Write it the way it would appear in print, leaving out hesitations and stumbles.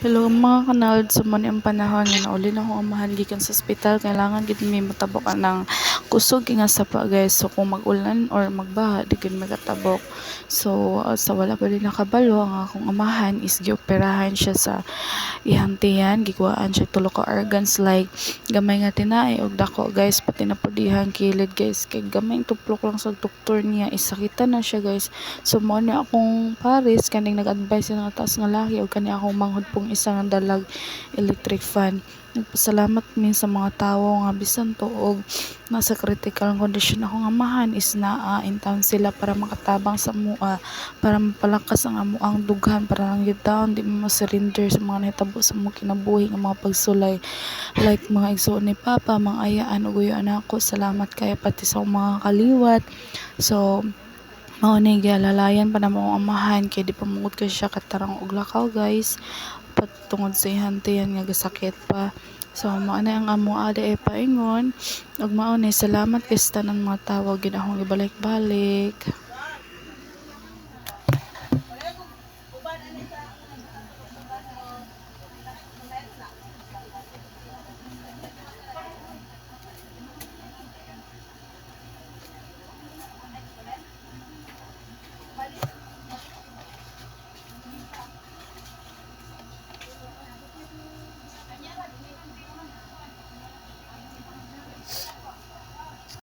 Hello mga kanal, sumani ang panahon nga nauli na akong amahan gikan sa ospital. Kailangan gid mi matabok ng kusog nga sapa guys. So kung mag-ulan or magbaha di gid magatabok. So sa wala pa din nakabalo ang akong amahan is gioperahan siya sa ihang tiyan, gikuhaan siya tulo ka organs like gamay nga tinai og dako guys, pati na pud ihang kilid guys. Kay gamay tuplok lang sa doktor niya, isakitan na siya guys. So mo ni akong pares kaning nag-advise nga taas nga laki og kani akong manghud pong isa nga dalag electric fan. Nagpasalamat min sa mga tawo nga bisan tuog nasa critical condition akong amahan is naa in town sila para makatabang sa mua, para mapalakas ang amuang dughan, para lang gyud taon di mo surrender sa mga nahitabo sa mga kinabuhi nga mga pagsulay like mga igsoon ni Papa, mga ayaan ug guyoan ako. Salamat kay pati sa mga kaliwat. So mao ni gialalayan pa na mo ang amahan kay di pa mungod kay siya katarang og lakaw guys, patungod sa ihantiyan nga gasakit pa. So mao na ang amo ada paingon ug mao ni salamat kay sa tanan mga tawo gid akong ibalik-balik.